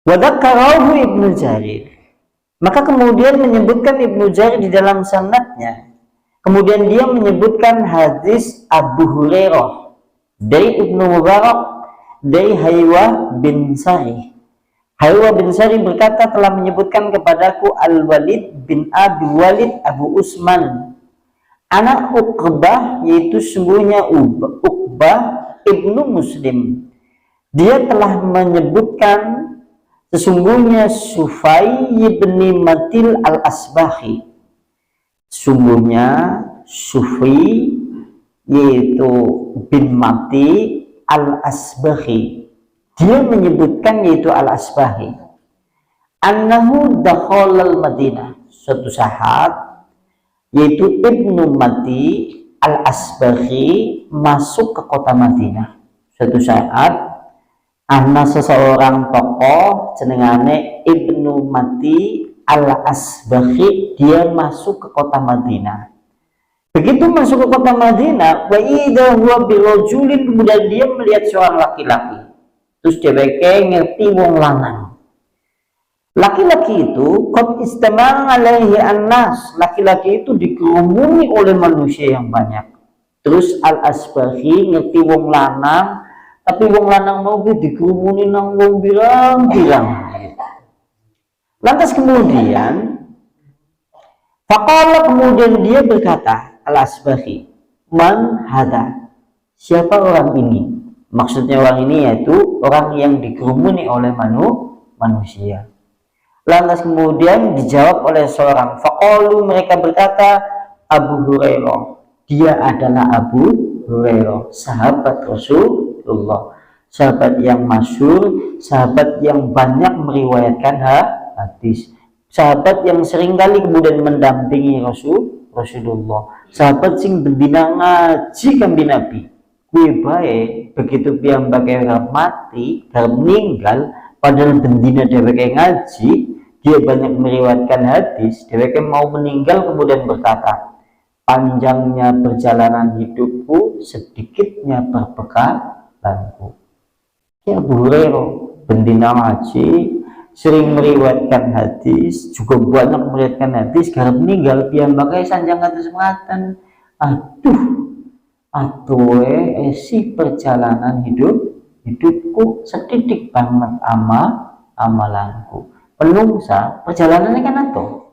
Wadakarahu Ibnu Jarir. Maka kemudian menyebutkan Ibnu Jarir di dalam sanadnya. Kemudian dia menyebutkan hadis Abu Hurairah dari Ibnu Mubarak dari Haywa bin Sari. Haywa bin Sari berkata telah menyebutkan kepadaku Al-Walid bin Abi Walid Abu Usman, anak Uqbah, yaitu sungguhnya Uqbah Ibnu Muslim. Dia telah menyebutkan sesungguhnya Sufai bin Matil al-Asbahi. Sungguhnya Sufi yaitu bin Mati al-Asbahi. Dia menyebutkan yaitu al-Asbahi. Annahu dakhalal Madinah. Suatu saat yaitu Ibnu Mati al-Asbahi masuk ke kota Madinah. Suatu saat ana seseorang tokoh jenengane Ibnu Mati al-Asbahi, dia masuk ke kota Madinah. Begitu masuk ke kota Madinah, wa idza huwa birajulin, kemudian dia melihat seorang laki-laki. Terus dheweke ngerti wong lanang. Laki-laki itu qad istama'a alaihi annas, laki-laki itu dikerumuni oleh manusia yang banyak. Terus al-Asbahi ngerti wong lanang, tapi wong lanang mau dikerumuni nang wong bilang-bilang. Lantas kemudian faqala, kemudian dia berkata, al-Asbahi, man hada, siapa orang ini? Maksudnya orang ini yaitu orang yang dikerumuni oleh manusia. Lantas kemudian dijawab oleh seorang, faqalu, mereka berkata, Abu Hurairah, dia adalah Abu Hurairah, sahabat Rasulullah, sahabat yang masyhur, sahabat yang banyak meriwayatkan hadis, sahabat yang seringkali kemudian mendampingi Rasulullah, sahabat sing bendina ngaji kanthi Nabi. Kuwi bae begitu piyambake mati, meninggal, padahal bendina dheweke ngaji, dia banyak meriwayatkan hadis, dheweke mau meninggal kemudian berkata, panjangnya perjalanan hidupku, sedikitnya perbekalanku. Ya Abu Hurairah bendina ngaji, sering meriwayatkan hadis, juga banyak meriwayatkan hadis, garap meninggal piyambake sanjang kados mekaten. Aduh, esi perjalanan hidupku setitik banget amalanku. Penungsa perjalanannya kan atuh.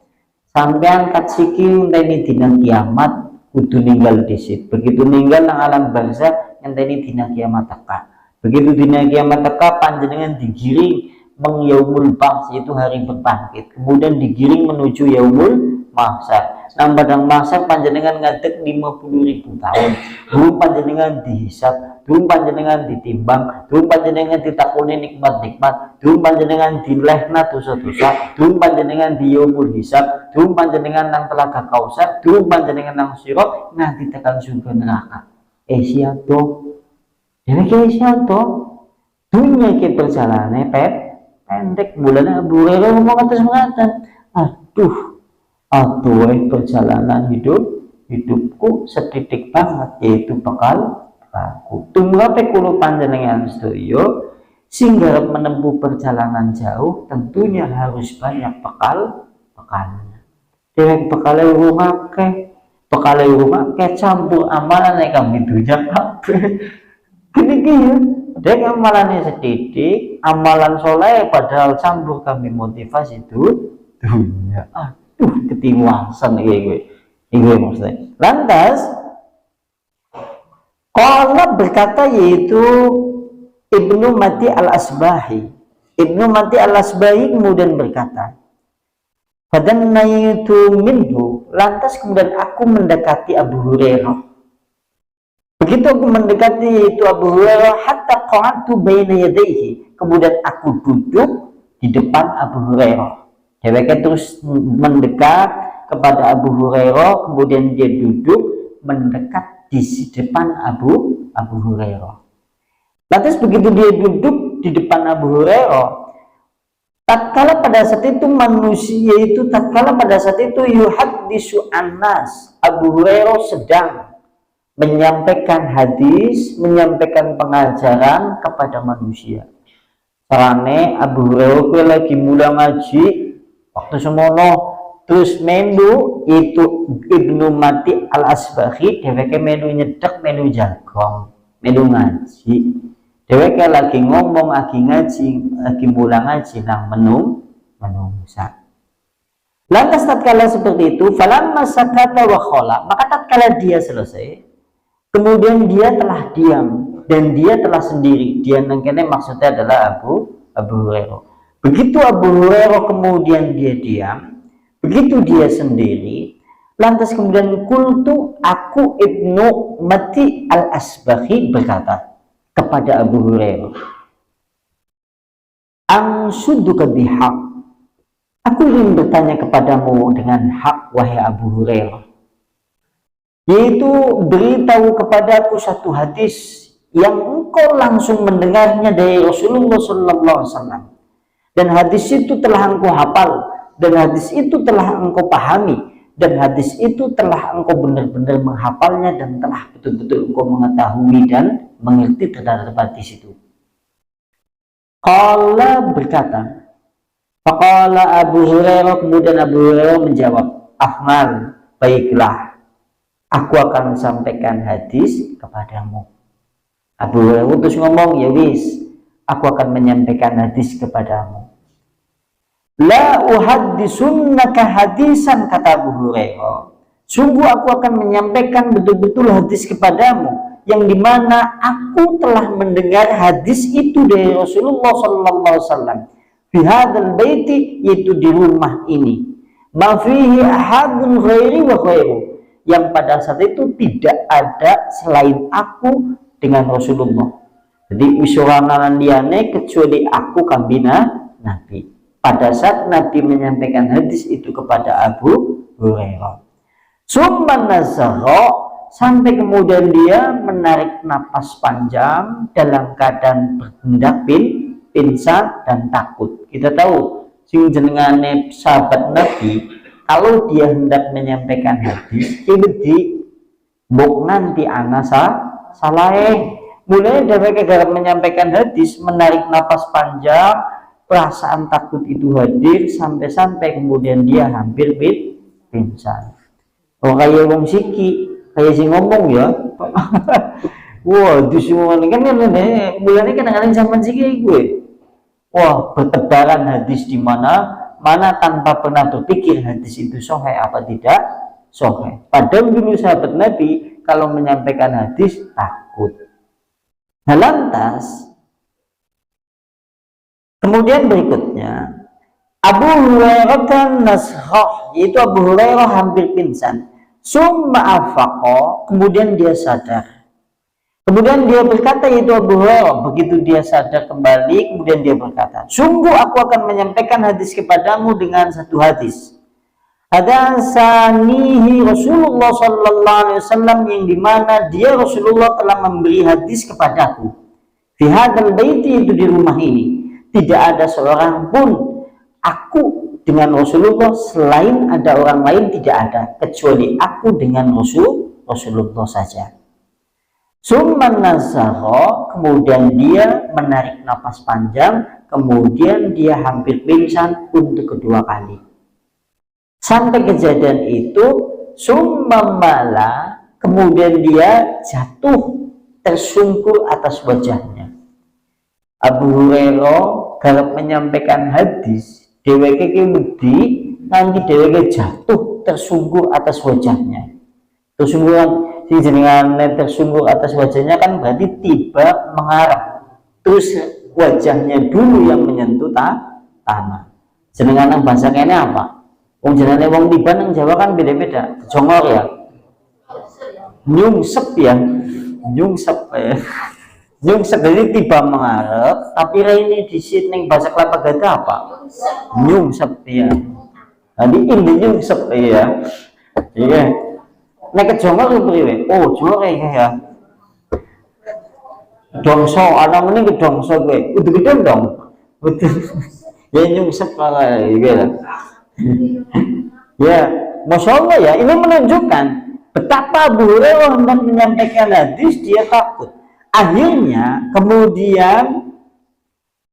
Sampean kat siki ngenteni dina kiamat kudu ninggal dhisit. Begitu ninggal nang alam barzakh ngenteni dina kiamat teka. Begitu dina kiamat teka panjenengan digiring mengyaumul ba'ts, yaitu hari berbangkit. Kemudian digiring menuju yaumul mahsyar. Nang padang mahsyar panjenengan ngadeg 50.000 tahun. Durung panjenengan dihisab, durung panjenengan ditimbang, durung panjenengan ditakoni nikmat-nikmat, durung panjenengan dilehna dosa-dosa, durung panjenengan di yaumul hisab, durung panjenengan nang telaga kausar, durung panjenengan nang sirat, nganti tekan surga neraka. Siato. Dene siato. Dunia ke perjalanan pendek, mulanya Abu Hurairah ngomong atas mengatakan, aduh perjalanan hidupku setitik banget, yaitu bekalku. Tumrape kulo panjenengan sedaya sing garap menempuh perjalanan jauh, tentunya harus banyak bekalnya. Dewek bekale rumake campur amalan nek kami dunya kabeh. Gini ya, dek amalannya sedikit, amalan soleh padahal campur kami motivasi itu dunia. Ketiwasan gue maksudnya. Lantas kalau berkata yaitu Ibnu Mati al-Asbahi. Ibnu Mati al-Asbahi kemudian berkata, fadannaitu minhu, lantas kemudian aku mendekati Abu Hurairah. Begitu aku mendekati yaitu Abu Hurairah, hatta qa'adtu baina yadayhi, kemudian aku duduk di depan Abu Hurairah. Dheweke terus mendekat kepada Abu Hurairah, kemudian dia duduk mendekat di depan Abu Hurairah. Lantas begitu dia duduk di depan Abu Hurairah, tatkala pada saat itu manusia itu, tatkala pada saat itu yuhaddisu annas, Abu Hurairah sedang menyampaikan hadis, menyampaikan pengajaran kepada manusia. Karena Abu Hurairah lagi mulai ngaji waktu semono, terus melu itu Ibnu Mati Al-Asbahi dheweke melu nyedek, melu jagong, melu ngaji. Dheweke lagi ngomong, lagi ngaji, lagi mulai ngaji nang menungsa. Lantas tatkala seperti itu, falamma sakata wa khala, maka tatkala dia selesai, kemudian dia telah diam dan dia telah sendiri. Dia nangkene maksudnya adalah Abu Hurairah. Begitu Abu Hurairah kemudian dia diam, begitu dia sendiri, lantas kemudian kultu, aku Ibnu Mati Al-Asbahi berkata kepada Abu Hurairah, "Ansudduka bihaq." Aku ingin bertanya kepadamu dengan hak, wahai Abu Hurairah. Yaitu beritahu kepadaku satu hadis yang engkau langsung mendengarnya dari Rasulullah SAW. Dan hadis itu telah engkau hafal, dan hadis itu telah engkau pahami, dan hadis itu telah engkau benar-benar menghafalnya, dan telah betul-betul engkau mengetahui dan mengerti terhadap hadis itu. Qala berkata, faqala Abu Hurairah, kemudian Abu Hurairah menjawab, afnal, baiklah, aku akan sampaikan hadis kepadamu. Abu Hurairah terus ngomong, ya wis, aku akan menyampaikan hadis kepadamu. La uhaddisunnaka hadisan, kata Abu Hurairah, sungguh aku akan menyampaikan betul-betul hadis kepadamu, yang dimana aku telah mendengar hadis itu dari Rasulullah SAW. Fi hadzal baiti, yaitu di rumah ini, ma fihi ahadun ghairi wa khairu, yang pada saat itu tidak ada selain aku dengan Rasulullah. Jadi wisuranan liane kecuali aku kambina Nabi. Pada saat Nabi menyampaikan hadis itu kepada Abu Hurairah, summan nazara, sampai kemudian dia menarik napas panjang dalam keadaan berhendak pingsan dan takut. Kita tahu sing jenengane sahabat Nabi, kalau dia hendak menyampaikan hadis itu di mbok nanti ana salah mulai dari dalam menyampaikan hadis, menarik napas panjang, perasaan takut itu hadir, sampai-sampai kemudian dia hampir pingsan. Oh, kayak wong siki, kayak si ngomong ya. Wah, disuruh kan mulanya kadang-kadang zaman siki gue. Wah, bertebaran hadis di mana tanpa pernah berpikir hadis itu sahih apa tidak sahih. Padahal dulu sahabat Nabi kalau menyampaikan hadis takut. Nah, lantas kemudian berikutnya Abu Hurairah kan nashah, yaitu Abu Hurairah hampir pingsan. Summa afaqa, kemudian dia sadar. Kemudian dia berkata, yaitu Abu Hurairah, begitu dia sadar kembali, kemudian dia berkata, sungguh aku akan menyampaikan hadis kepadamu dengan satu hadis. Ada sanihi Rasulullah Sallallahu Alaihi Wasallam, yang dimana dia Rasulullah telah memberi hadis kepadaku. Fi hadzal baiti, itu di rumah ini, tidak ada seorang pun aku dengan Rasulullah, selain ada orang lain tidak ada, kecuali aku dengan Rasulullah saja. Summan nazara, kemudian dia menarik napas panjang, kemudian dia hampir pingsan untuk kedua kali. Sampai kejadian itu, summa mala, kemudian dia jatuh tersungkur atas wajahnya. Abu Hurairah kalau menyampaikan hadis, dheweke ki wedi nanti dheweke jatuh tersungkur atas wajahnya. Tersungkur si jenengan tersungkur atas wajahnya kan berarti tiba mengarah, terus wajahnya dulu yang menyentuh tanah. Jenengan bahasa kene apa? Wong jenenge wong tiba nang Jawa kan beda-beda. Jongor ya, nyungsep ya, nyungsep ya. Nyungsep jadi tiba mengarep, tapi ini di sini bahasa Kelapa Gading apa? Nyungsep ya. Jadi ini nyungsep ya. Iya. Nek jongor priwe? Oh, jongor ya. Dongso, ana muni ke dongso kowe. Udah gede dong. Udah. Ya nyungsep lah gitu. Ya, Masya Allah ya, ini menunjukkan betapa Abu Hurairah hendak menyampaikan hadis, dia takut. Akhirnya kemudian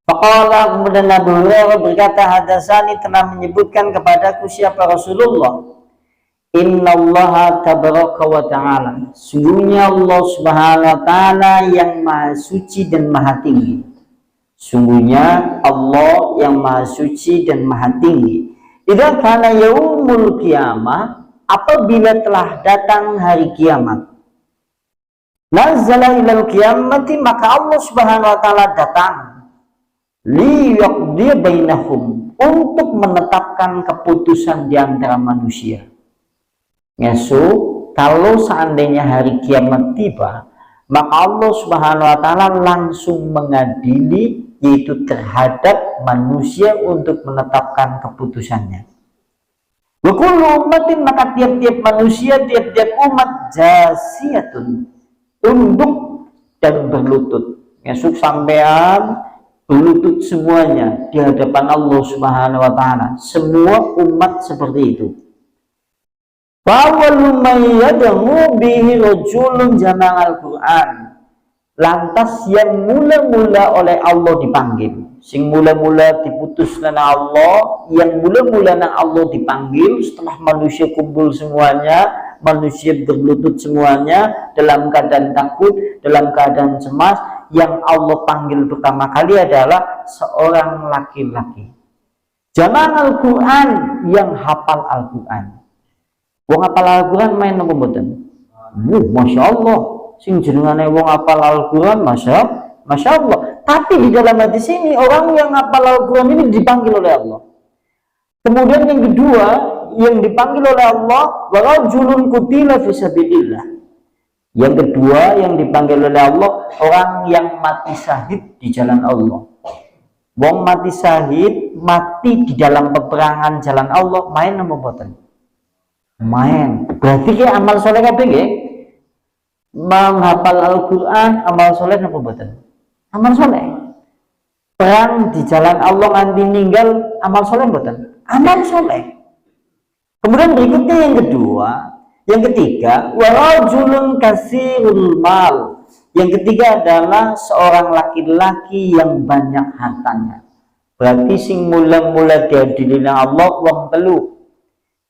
Faqala, kemudian Abu Hurairah berkata, hadasani, telah menyebutkan kepadaku siapa Rasulullah, innallaha tabaraka wa ta'ala, sungguhnya Allah subhanahu wa ta'ala yang maha suci dan maha tinggi. Sungguhnya Allah yang maha suci dan maha tinggi. Idza kana yaumul qiyamah, apabila telah datang hari kiamat, nazala ilal qiyamati, maka Allah subhanahu wa ta'ala datang liyaqdi bainahum, untuk menetapkan keputusan di antara manusia. Ya, kalau seandainya hari kiamat tiba, maka Allah subhanahu wa ta'ala langsung mengadili, yaitu terhadap manusia untuk menetapkan keputusannya. Wa kullu ummatin, maka tiap-tiap manusia, tiap-tiap umat, jasiyatun, tunduk dan berlutut. Ya, sampean berlutut semuanya di hadapan Allah subhanahu wa ta'ala. Semua umat seperti itu. Fa'awwalu man yad'u bihi rajulun jama'al Qur'an. Lantas yang mula-mula oleh Allah dipanggil, sing mula-mula diputus karena Allah, yang mula-mula nang Allah dipanggil setelah manusia kumpul semuanya, manusia berlutut semuanya dalam keadaan takut, dalam keadaan cemas, yang Allah panggil pertama kali adalah seorang laki-laki. Jama'al Qur'an, yang hafal Al-Qur'an. Wong hafal Al-Qur'an main apa mboten? Masya Allah, sing jenengane wong hafal Al-Qur'an, Masya Allah. Tapi di dalam hadis ini, orang yang hafal Al-Qur'an ini dipanggil oleh Allah. Kemudian yang kedua, yang dipanggil oleh Allah, wa rajulun qutila fi sabilillah. Yang kedua yang dipanggil oleh Allah, orang yang mati syahid di jalan Allah. Wong mati syahid, mati di dalam peperangan jalan Allah, main apa mboten? Main. Berarti kayak amal soleh kabeh nggih. Menghafal Al-Qur'an amal soleh apa mboten? Amal soleh. Perang di jalan Allah nganti ninggal amal soleh mboten? Amal soleh. Kemudian berikutnya yang kedua, yang ketiga, warajulun kasirul mal. Yang ketiga adalah seorang laki-laki yang banyak hartanya. Berarti sing mula-mula diadili Allah wong telu.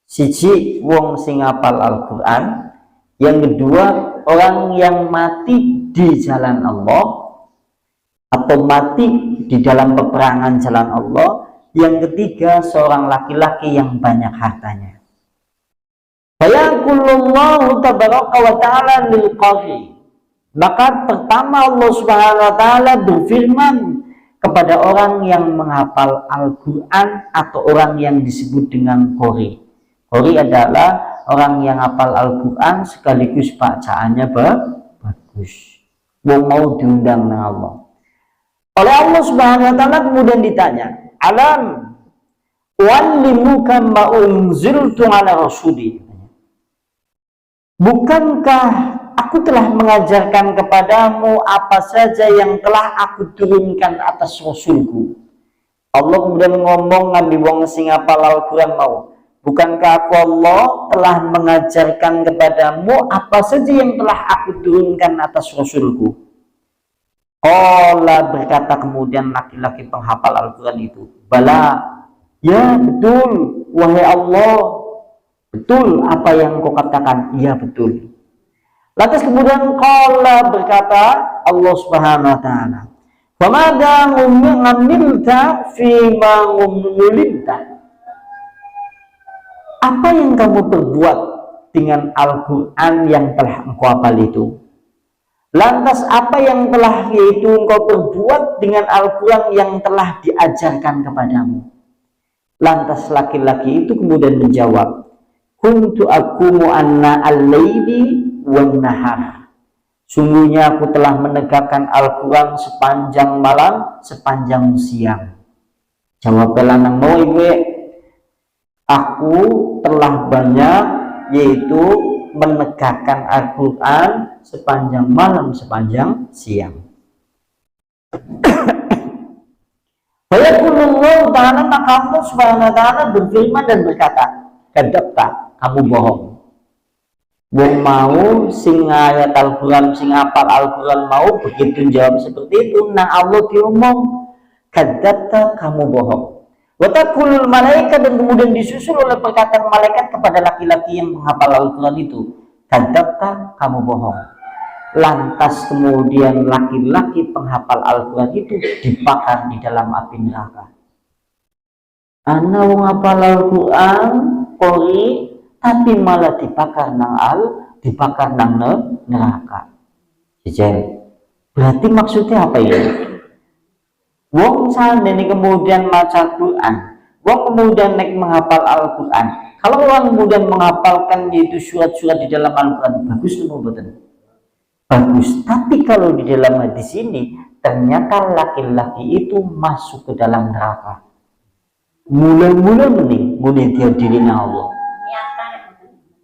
Siji wong sing hafal Al-Qur'an, yang kedua orang yang mati di jalan Allah atau mati di dalam peperangan jalan Allah, yang ketiga seorang laki-laki yang banyak hartanya. Fayakulullahu tabaraka wa ta'ala lil qari. Maka pertama Allah subhanahu wa ta'ala berfirman kepada orang yang menghafal Al-Quran atau orang yang disebut dengan qari. Qari adalah orang yang hafal Al-Quran sekaligus bacaannya bagus. Mau diundang dengan Allah. Oleh Allah subhanahu wa ta'ala kemudian ditanya, alam walimuka ma unziltu ala rasuli. Bukankah aku telah mengajarkan kepadamu apa saja yang telah aku turunkan atas Rasulku? Allah kemudian ngomong ngambil wong sing hafal Al-Quran mau. Bukankah aku Allah telah mengajarkan kepadamu apa saja yang telah aku turunkan atas Rasulku? Allah berkata kemudian laki-laki penghafal Al-Quran itu, bala, ya betul, wahai Allah, betul apa yang kau katakan, iya betul. Lantas kemudian Allah berkata, Allah subhanahu wa ta'ala, famada ngamilta fima ngumulinta. Apa yang kamu perbuat dengan Al-Quran yang telah engkau hafal itu? Lantas apa yang telah yaitu engkau perbuat dengan Al-Quran yang telah diajarkan kepadamu? Lantas laki-laki itu kemudian menjawab, kuntu akumu anna al-laili wan nahar. Sungguhnya aku telah menegakkan Al-Quran sepanjang malam, sepanjang siang. Jawab lanang mau ibu, aku telah banyak yaitu menegakkan Al-Quran sepanjang malam, sepanjang siang. Bayakulullah ta'ala, maka Allah subhanahu wa ta'ala berfirman dan berkata, kadapta, kamu bohong. Wong mau sing ayat Al-Quran, sing hafal Al-Quran mau begitu jawab seperti itu, nah Allah diomong, kadzabta, kamu bohong. Wa taqulul malaikat, dan kemudian disusul oleh perkataan malaikat kepada laki-laki yang menghafal Al-Quran itu, kadzabta, kamu bohong. Lantas kemudian laki-laki penghafal Al-Quran itu dibakar di dalam api neraka. Ana wong hafal Al-Quran kori, tapi malah dibakar nang neraka. Berarti maksudnya apa ini? Wong ini kemudian maca Quran, wong kemudian menghafal Al-Quran. Kalau orang kemudian menghafalkan yaitu surat-surat di dalam Al-Quran, bagus atau betul? Bagus. Tapi kalau di dalam hadis ini ternyata laki-laki itu masuk ke dalam neraka. Mula-mula muni dia dirina Allah.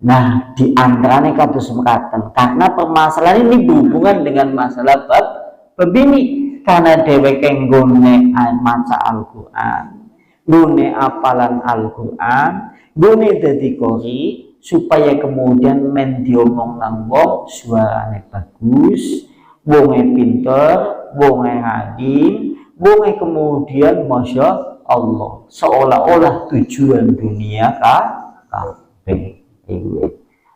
Nah, di antaranya kados mekaten, karena permasalahan ini berhubungan dengan masalah bab ini. Karena dheweke nggone maca Al-Quran, nggone apalan Al-Quran, nggone dadi qori, supaya kemudian men diomong nang wong suarane bagus, wonge pinter, wonge alim, wonge kemudian masya Allah, seolah-olah tujuan dunia kabeh.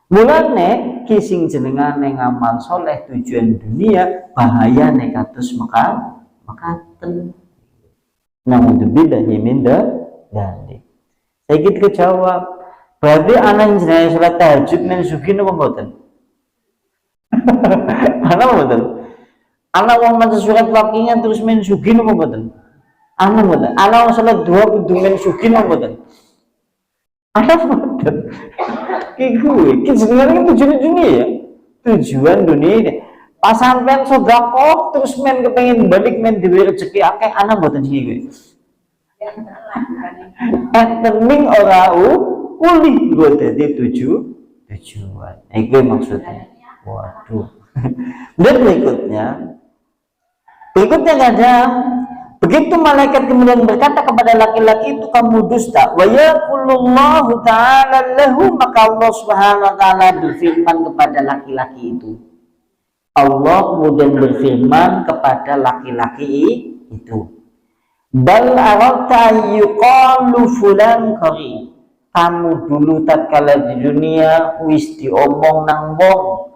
Mulane kising jenengane ngamal soleh tujuan dunia, bahayane kados mekaten. Namun billahi min dzalik. Saya gitu jawab, berarti anak jenenge salat tahajud men sugih napa mboten? Anak mboten. Anak wong maca surat Waqiah terus men sugih napa mboten? Anak mboten. Anak wong salat duha kudu men sugih napa mboten? Anak mboten. Ki sebenarnya tujuan dunia ya, tujuan dunia. Pas sampean sedekah terus men kepengin balik men duwe rezeki akeh, anak mboten sih kuwi. Penting ora uli gue dadi tujuan. Iku maksudnya. Waduh. Dan berikutnya kadang begitu malaikat kemudian berkata kepada laki-laki itu, kamu dusta. Wa yaqulullahu ta'ala lahu, maka Allah Subhanahu wa ta'ala berfirman kepada laki-laki itu. Allah kemudian berfirman kepada laki-laki itu, bal aradta yuqalu fulan qari. Kamu dulu tatkala di dunia wis diomong nang wong.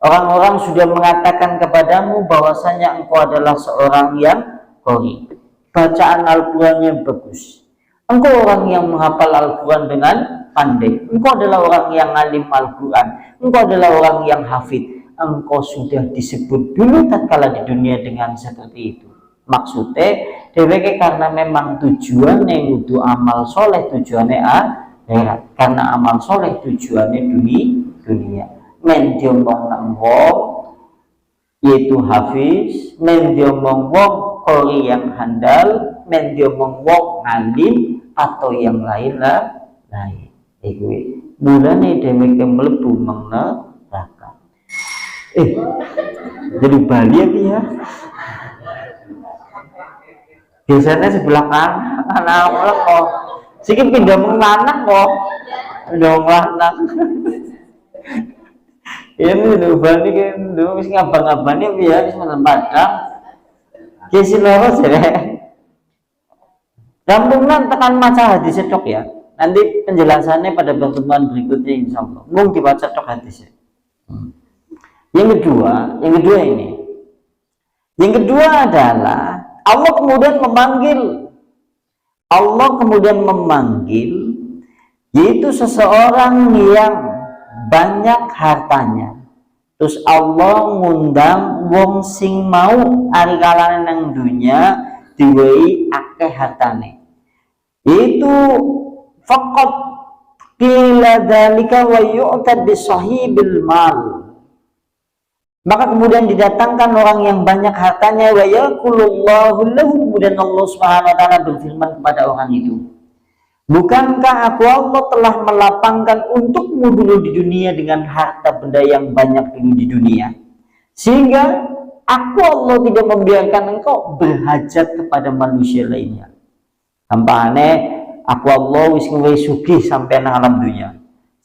Orang-orang sudah mengatakan kepadamu bahwasanya engkau adalah seorang yang qari. Bacaan Al-Qur'annya bagus. Engkau orang yang menghafal Al-Quran dengan pandai. Engkau adalah orang yang alim Al-Quran. Engkau adalah orang yang hafid. Engkau sudah disebut dulu tatkala di dunia dengan seperti itu. Maksudnya, dheweke karena memang tujuannya itu amal soleh, tujuannya akhirat. Karena amal soleh tujuannya dunia. Men diomong nang wong yaitu hafiz, men diomong wong qori yang handal, men diomong wong alim atau yang lain. Iku mulane dheweke mlebu neraka. Jadi Bali ya. Biasanya sebelah kanan anak kok. Sikit pindah menganak kok. Pindah menganak. Ini lho Bali kan wis ngabang-abane piye wis menem Padang. Ki siloro jere. Rampungan tekan maca hadis tok ya. Nanti penjelasannya pada pertemuan berikutnya insyaallah. Mung dibaca tok hadisnya. Yang kedua ini. Yang kedua adalah Allah kemudian memanggil yaitu seseorang yang banyak hartanya. Terus Allah ngundang wong sing mau ari kalane nang dunya diwehi akeh hartane. Itu faqat qila dzalika wa yu'tad bi sahibil mal. Maka kemudian didatangkan orang yang banyak hartanya, wa yaqulullahu lahu, kemudian Allah Subhanahu wa taala berfirman kepada orang itu, bukankah aku Allah telah melapangkan untukmu dulu di dunia dengan harta benda yang banyak dulu di dunia, sehingga aku Allah tidak membiarkan engkau berhajat kepada manusia lainnya. Tampane aku Allah wis sugih sampai nang alam dunia.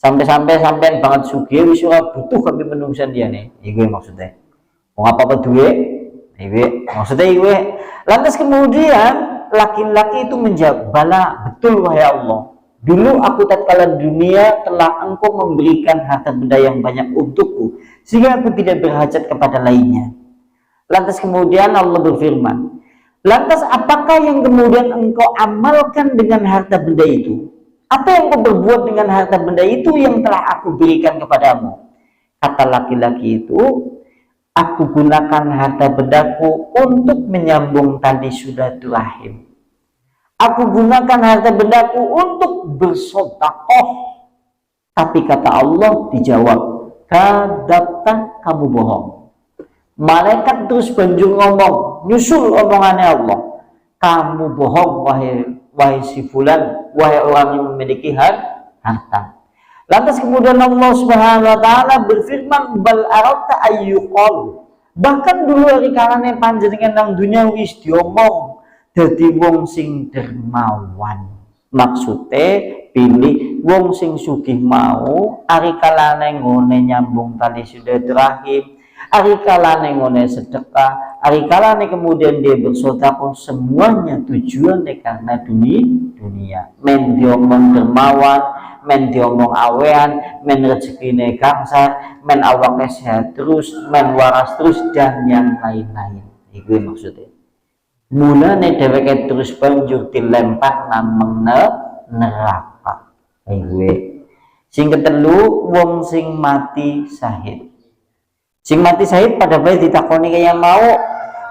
Sampai banget sugih wis ora butuh kami menungsan dia nih. Iku maksudnya. Wong apa duwe? Iku maksudnya iku. Lantas kemudian laki-laki itu menjawab, bala, betul wahai Allah. Dulu aku tatkala dunia telah engkau memberikan harta benda yang banyak untukku, sehingga aku tidak berhajat kepada lainnya. Lantas kemudian Allah berfirman, lantas apakah yang kemudian engkau amalkan dengan harta benda itu? Apa yang kau berbuat dengan harta benda itu yang telah aku berikan kepadamu? Kata laki-laki itu, aku gunakan harta bendaku untuk menyambung tali silaturahim. Aku gunakan harta bendaku untuk bersedekah. Tapi kata Allah dijawab, kadzabta, kamu bohong. Malaikat terus banjur ngomong, nyusul omongannya Allah. Kamu bohong wahai si fulan, wahai orang yang memiliki harta. Lantas kemudian Allah Subhanahu wa taala berfirman, bal arata ayyuqal. Bahkan dulu hari kalane panjenengan nang dunia wis diomong dadi wong sing dermawan. Maksudnya pilih wong sing sugih mau hari kalane ngone nyambung tali silaturahim, hari kalane ngone sedekah, hari kalane kemudian dia bersedekah, semuanya tujuannya karena dunia. Men diomong dermawan, men diomong awean, men rezekine gangsar, men awaknya sehat terus, men waras terus, dan yang lain-lain. Itu maksudnya. Mulane dheweke terus banjur dilempar nang neraka. Sing ketelu wong sing mati syahid. Sing mati syahid pada bae ditakoni kaya mau,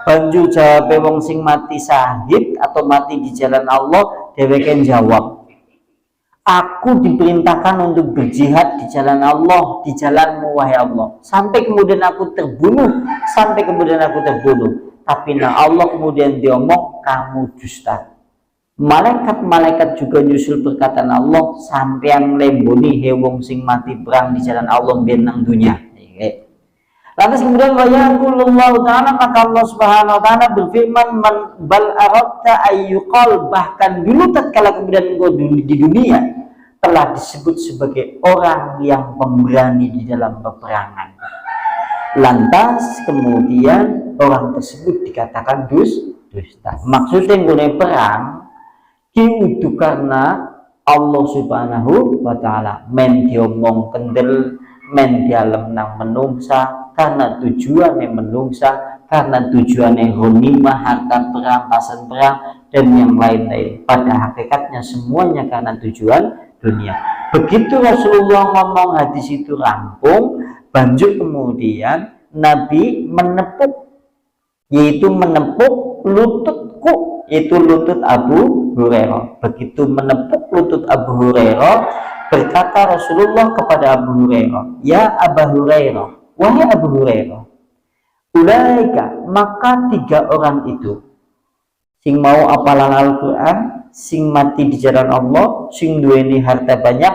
banjur jawabe wong sing mati syahid atau mati di jalan Allah, dheweke jawab, aku diperintahkan untuk berjihad di jalan Allah, di jalanmu wahai Allah, sampai kemudian aku terbunuh. Tapi Allah kemudian diomong, kamu dusta. Malaikat-malaikat juga nyusul perkataan Allah, sampean lemboni wong sing mati perang di jalan Allah benang dunia. Lantas kemudian wayaqulullahu ta'ala, maka Allah Subhanahu wa ta'ala berfirman, man bal aradta ayyuqal, bahkan dulu tatkala kemudian engkau di dunia telah disebut sebagai orang yang pemberani di dalam peperangan. Lantas kemudian orang tersebut dikatakan dusta. Maksudnya ngene perang itu karena Allah Subhanahu wa ta'ala men diomong kendel, men dialem nang menungsa, karena tujuannya menungsa, karena tujuannya ghanimah, harta perampasan perang, dan yang lain-lain. Pada hakikatnya semuanya karena tujuan dunia. Begitu Rasulullah ngomong hadis itu rampung, banjur kemudian Nabi menepuk, yaitu menepuk lututku, yaitu lutut Abu Hurairah. Begitu menepuk lutut Abu Hurairah, berkata Rasulullah kepada Abu Hurairah, ya Abu Hurairah, wahai Abu Hurairah, ulaika, maka 3 orang itu sing mau apalan Al-Quran, sing mati di jalan Allah, sing duweni harta banyak,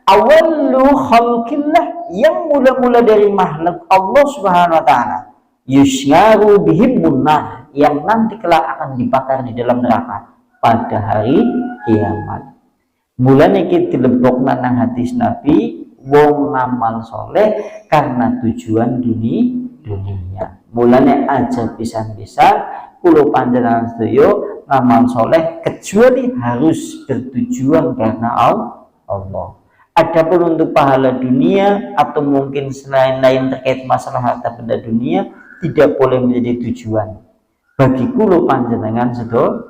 awallu khalqillah, yang mula-mula dari makhluk Allah Subhanahu wa ta'ala, yusyaru bihim munnah, yang nanti kelak akan dibakar di dalam neraka pada hari kiamat. Mulanya kita dilebokna nang hadis Nabi, wong ngamal soleh karena tujuan dunia. Mulanya aja pisan-pisan kulo panjenengan sedaya ngamal soleh kecuali harus bertujuan karena Allah. Adapun untuk pahala dunia atau mungkin selain-lain terkait masalah harta benda dunia tidak boleh menjadi tujuan bagi kulo panjenengan sedaya.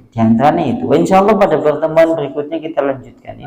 Di antaranya itu. Insya Allah pada pertemuan berikutnya kita lanjutkan ini.